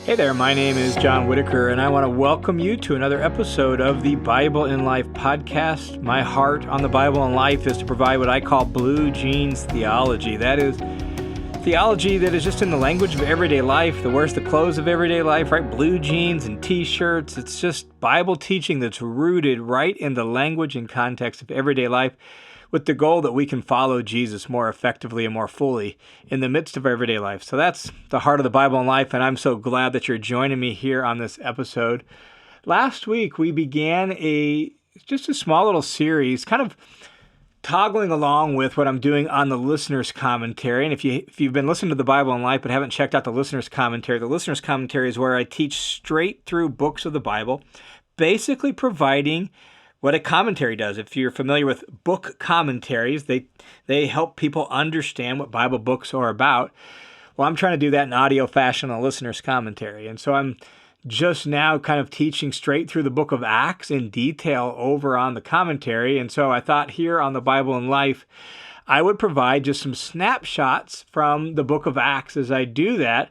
Hey there, my name is John Whitaker, and I want to welcome you to another episode of the Bible in Life podcast. My heart on the Bible in Life is to provide what I call blue jeans theology. That is theology that is just in the language of everyday life, that wears the clothes of everyday life, right? Blue jeans and t-shirts. It's just Bible teaching that's rooted right in the language and context of everyday life, with the goal that we can follow Jesus more effectively and more fully in the midst of our everyday life. So that's the heart of the Bible in Life, and I'm so glad that you're joining me here on this episode. Last week, we began just a small little series, kind of toggling along with what I'm doing on the listener's commentary. And if you've been listening to the Bible in Life but haven't checked out the listener's commentary is where I teach straight through books of the Bible, basically providing what a commentary does. If you're familiar with book commentaries, they help people understand what Bible books are about. Well, I'm trying to do that in audio fashion on a listener's commentary. And so I'm just now kind of teaching straight through the book of Acts in detail over on the commentary. And so I thought here on the Bible in Life, I would provide just some snapshots from the book of Acts as I do that.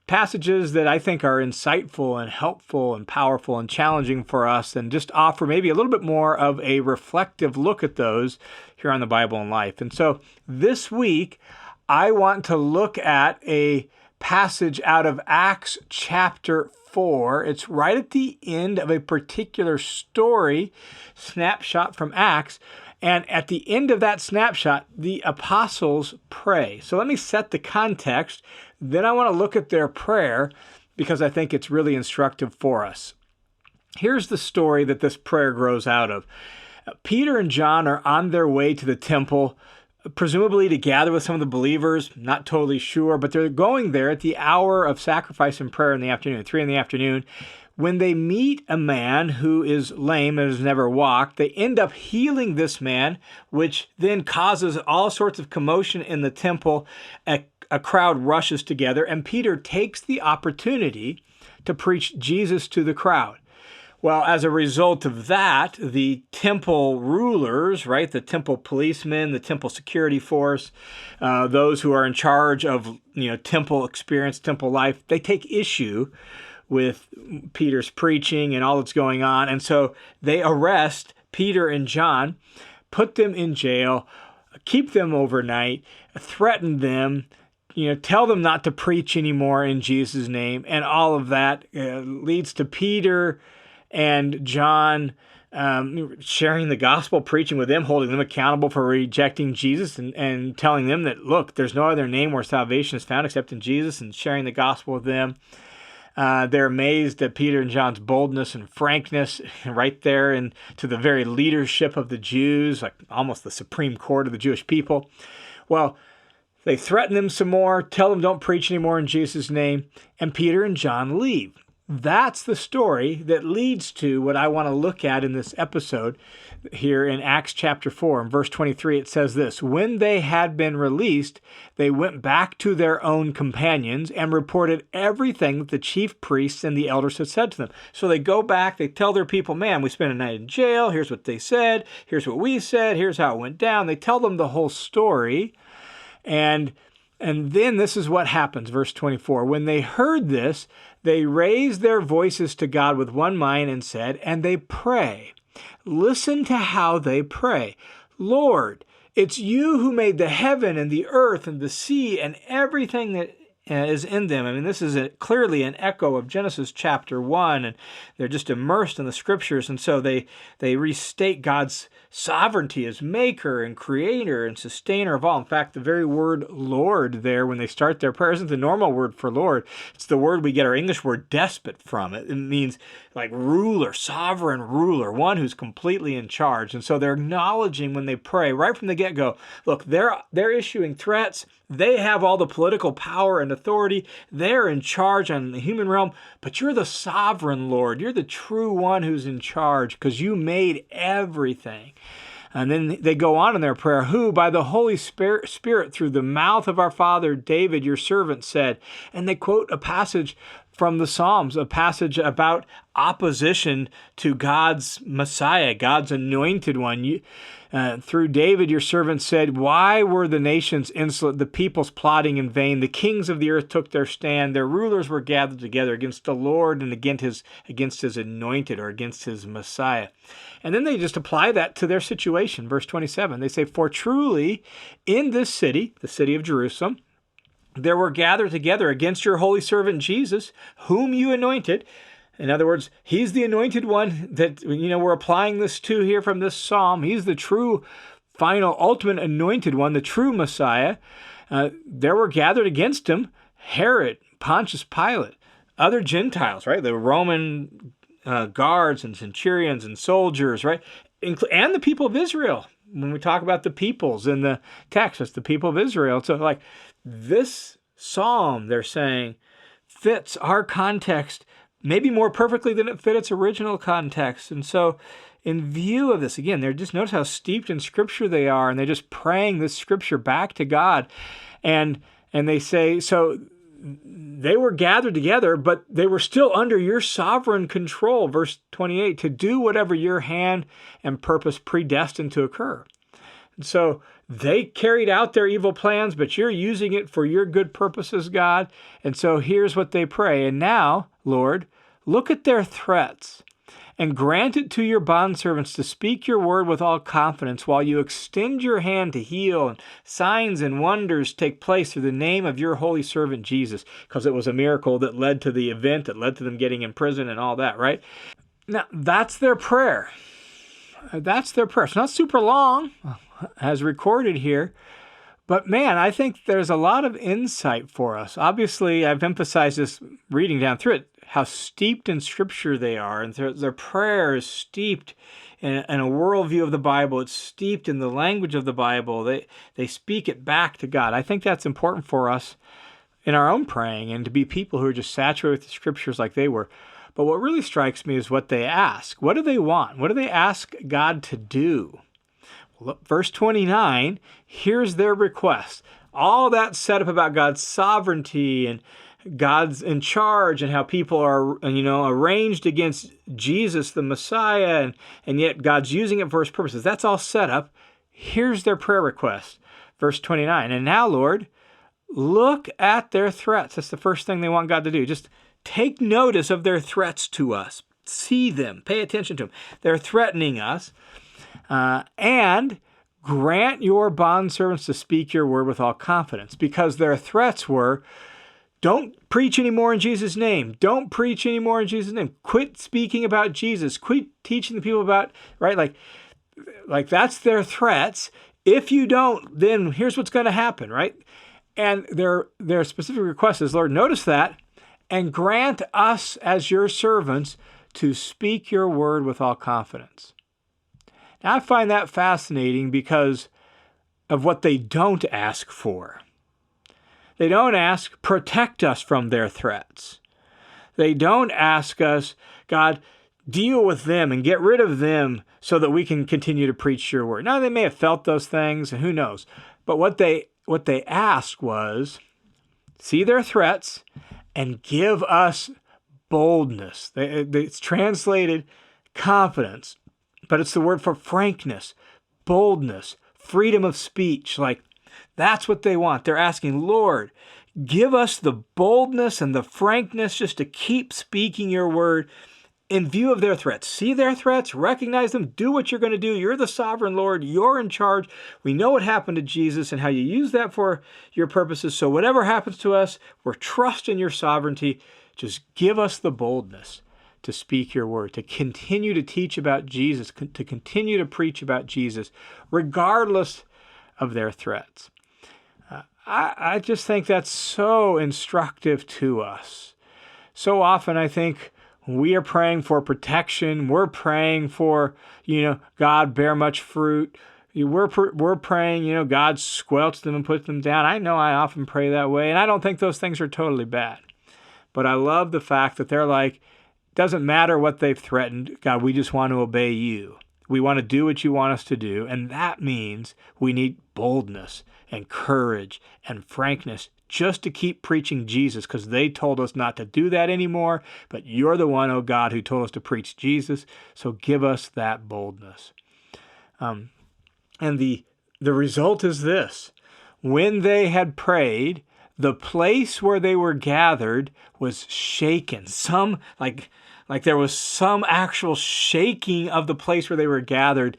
Passages that I think are insightful and helpful and powerful and challenging for us, and just offer maybe a little bit more of a reflective look at those here on the Bible in Life. And so this week, I want to look at a passage out of Acts chapter 4. It's right at the end of a particular story, snapshot from Acts. And at the end of that snapshot, the apostles pray. So let me set the context. Then I want to look at their prayer because I think it's really instructive for us. Here's the story that this prayer grows out of. Peter and John are on their way to the temple, presumably to gather with some of the believers. Not totally sure, but they're going there at the hour of sacrifice and prayer in the afternoon, 3 in the afternoon. When they meet a man who is lame and has never walked, they end up healing this man, which then causes all sorts of commotion in the temple. A crowd rushes together, and Peter takes the opportunity to preach Jesus to the crowd. Well, as a result of that, the temple rulers, right, the temple policemen, the temple security force, those who are in charge of, temple experience, temple life, they take issue with Peter's preaching and all that's going on. And so they arrest Peter and John, put them in jail, keep them overnight, threaten them, tell them not to preach anymore in Jesus' name. And all of that leads to Peter and John sharing the gospel, preaching with them, holding them accountable for rejecting Jesus, and telling them that, look, there's no other name where salvation is found except in Jesus, and sharing the gospel with them. They're amazed at Peter and John's boldness and frankness right there, and to the very leadership of the Jews, like almost the Supreme Court of the Jewish people. Well, they threaten them some more, tell them don't preach anymore in Jesus' name, and Peter and John leave. That's the story that leads to what I want to look at in this episode here in Acts chapter 4. In verse 23, it says this: When they had been released, they went back to their own companions and reported everything that the chief priests and the elders had said to them. So they go back, they tell their people, man, we spent a night in jail. Here's what they said. Here's what we said. Here's how it went down. They tell them the whole story. And then this is what happens, verse 24. When they heard this, they raised their voices to God with one mind and said, and they pray. Listen to how they pray. Lord, it's you who made the heaven and the earth and the sea and everything that is in them. I mean, this is clearly an echo of Genesis chapter 1, and they're just immersed in the scriptures. And so they restate God's sovereignty as maker and creator and sustainer of all. In fact, the very word Lord there, when they start their prayer, isn't the normal word for Lord. It's the word we get our English word despot from. It means like ruler, sovereign ruler, one who's completely in charge. And so they're acknowledging when they pray right from the get-go, look, they're issuing threats. They have all the political power and authority. They're in charge on the human realm, but you're the sovereign Lord. You're the true one who's in charge because you made everything. And then they go on in their prayer, who by the Holy Spirit through the mouth of our father David, your servant, said, and they quote a passage from the Psalms, a passage about opposition to God's Messiah, God's anointed one. Through David, your servant said, why were the nations insolent, the peoples plotting in vain? The kings of the earth took their stand. Their rulers were gathered together against the Lord and against his anointed, or against his Messiah. And then they just apply that to their situation. Verse 27, they say, for truly in this city, the city of Jerusalem, there were gathered together against your holy servant Jesus, whom you anointed. In other words, he's the anointed one that, we're applying this to here from this psalm. He's the true, final, ultimate anointed one, the true Messiah. There were gathered against him Herod, Pontius Pilate, other Gentiles, right? The Roman guards and centurions and soldiers, right? And the people of Israel. When we talk about the peoples in the text, it's the people of Israel. So like this psalm, they're saying, fits our context maybe more perfectly than it fit its original context. And so in view of this, again, they're just, notice how steeped in Scripture they are, and they're just praying this Scripture back to God. And they say, so they were gathered together, but they were still under your sovereign control, verse 28, to do whatever your hand and purpose predestined to occur. And so they carried out their evil plans, but you're using it for your good purposes, God. And so here's what they pray. And now, Lord, look at their threats and grant it to your bondservants to speak your word with all confidence while you extend your hand to heal, and signs and wonders take place through the name of your holy servant Jesus, because it was a miracle that led to the event that led to them getting in prison and all that, right? Now, that's their prayer. That's their prayer. It's not super long, as recorded here, but man, I think there's a lot of insight for us. Obviously, I've emphasized this reading down through it, how steeped in Scripture they are, and their prayer is steeped in a worldview of the Bible. It's steeped in the language of the Bible. They speak it back to God. I think that's important for us in our own praying, and to be people who are just saturated with the Scriptures like they were. But what really strikes me is what they ask. What do they want? What do they ask God to do? Well, verse 29, here's their request. All that setup about God's sovereignty and God's in charge and how people are, arranged against Jesus, the Messiah, and yet God's using it for his purposes. That's all set up. Here's their prayer request. Verse 29, and now, Lord, look at their threats. That's the first thing they want God to do. Just take notice of their threats to us. See them. Pay attention to them. They're threatening us. And grant your bondservants to speak your word with all confidence, because their threats were, don't preach anymore in Jesus' name. Don't preach anymore in Jesus' name. Quit speaking about Jesus. Quit teaching the people about, right? Like that's their threats. If you don't, then here's what's going to happen, right? And their specific request is, Lord, notice that, and grant us as your servants to speak your word with all confidence. Now, I find that fascinating because of what they don't ask for. They don't ask, protect us from their threats. They don't ask us, God, deal with them and get rid of them so that we can continue to preach your word. Now, they may have felt those things, and who knows. But what they asked was, see their threats and give us boldness. It's translated confidence, but it's the word for frankness, boldness, freedom of speech. Like, that's what they want. They're asking, Lord, give us the boldness and the frankness just to keep speaking your word in view of their threats. See their threats, recognize them, do what you're going to do. You're the sovereign Lord. You're in charge. We know what happened to Jesus and how you use that for your purposes. So whatever happens to us, we're trusting your sovereignty. Just give us the boldness to speak your word, to continue to teach about Jesus, to continue to preach about Jesus, regardless of their threats. I just think that's so instructive to us. So often I think we are praying for protection. We're praying for, God bear much fruit. We're praying, God squelch them and put them down. I know I often pray that way, and I don't think those things are totally bad. But I love the fact that they're like, doesn't matter what they've threatened, God, we just want to obey you. We want to do what you want us to do, and that means we need boldness and courage and frankness just to keep preaching Jesus, because they told us not to do that anymore, but you're the one, oh God, who told us to preach Jesus, so give us that boldness. And the result is this: when they had prayed, the place where they were gathered was shaken. Some, like there was some actual shaking of the place where they were gathered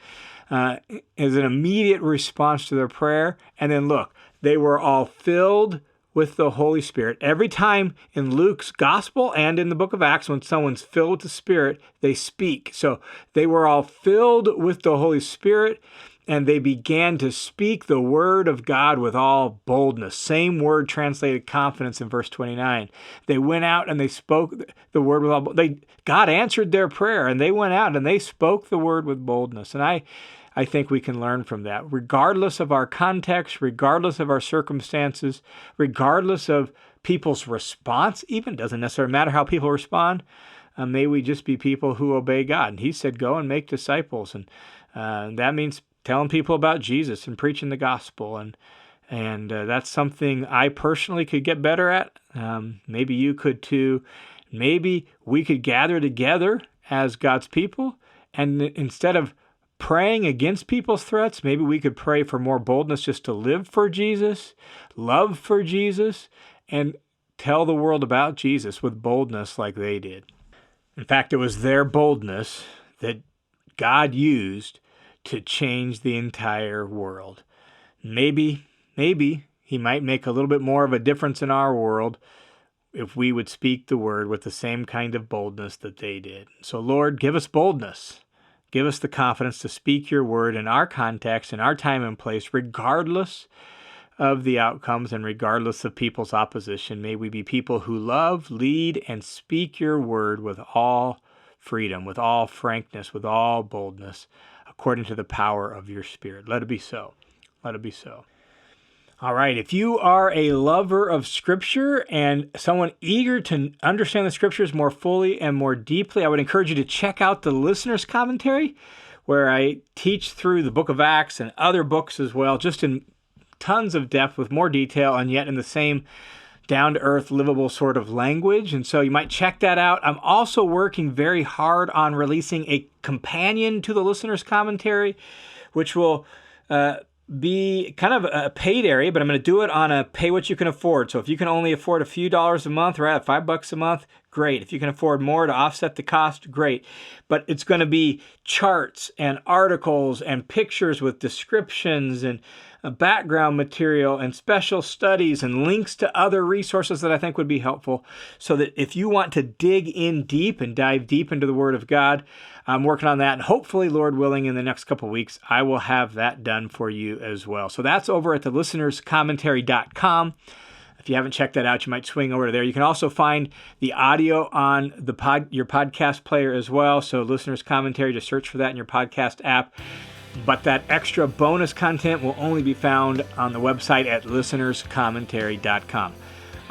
as an immediate response to their prayer. And then look, they were all filled with the Holy Spirit. Every time in Luke's gospel and in the book of Acts, when someone's filled with the Spirit, they speak. So they were all filled with the Holy Spirit, and they began to speak the word of God with all boldness. Same word translated confidence in verse 29. They went out and they spoke the word with all boldness. God answered their prayer, and they went out and they spoke the word with boldness. And I think we can learn from that. Regardless of our context, regardless of our circumstances, regardless of people's response, even doesn't necessarily matter how people respond, may we just be people who obey God. And He said, go and make disciples. And that means telling people about Jesus and preaching the gospel. And that's something I personally could get better at. Maybe you could too. Maybe we could gather together as God's people, and instead of praying against people's threats, maybe we could pray for more boldness just to live for Jesus, love for Jesus, and tell the world about Jesus with boldness like they did. In fact, it was their boldness that God used to change the entire world. Maybe He might make a little bit more of a difference in our world if we would speak the word with the same kind of boldness that they did. So Lord, give us boldness. Give us the confidence to speak your word in our context, in our time and place, regardless of the outcomes and regardless of people's opposition. May we be people who love, lead, and speak your word with all freedom, with all frankness, with all boldness, according to the power of your Spirit. Let it be so. Let it be so. All right, if you are a lover of Scripture and someone eager to understand the Scriptures more fully and more deeply, I would encourage you to check out the listener's commentary, where I teach through the book of Acts and other books as well, just in tons of depth with more detail and yet in the same down-to-earth, livable sort of language. And so you might check that out. I'm also working very hard on releasing a companion to the listener's commentary, which will be kind of a paid area, but I'm going to do it on a pay what you can afford. So if you can only afford a few dollars a month, right, $5 a month, great. If you can afford more to offset the cost, great. But it's going to be charts and articles and pictures with descriptions and background material and special studies and links to other resources that I think would be helpful, so that if you want to dig in deep and dive deep into the Word of God, I'm working on that. And hopefully, Lord willing, in the next couple of weeks, I will have that done for you as well. So that's over at the listenerscommentary.com. If you haven't checked that out, you might swing over to there. You can also find the audio on your podcast player as well. So Listener's Commentary, just search for that in your podcast app. But that extra bonus content will only be found on the website at listenerscommentary.com.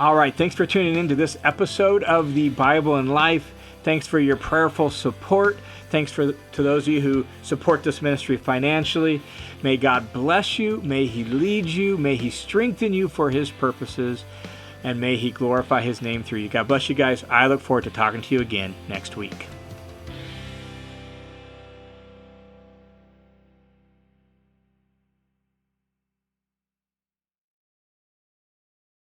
All right, thanks for tuning in to this episode of The Bible in Life. Thanks for your prayerful support. Thanks to those of you who support this ministry financially. May God bless you. May He lead you. May He strengthen you for His purposes. And may He glorify His name through you. God bless you guys. I look forward to talking to you again next week.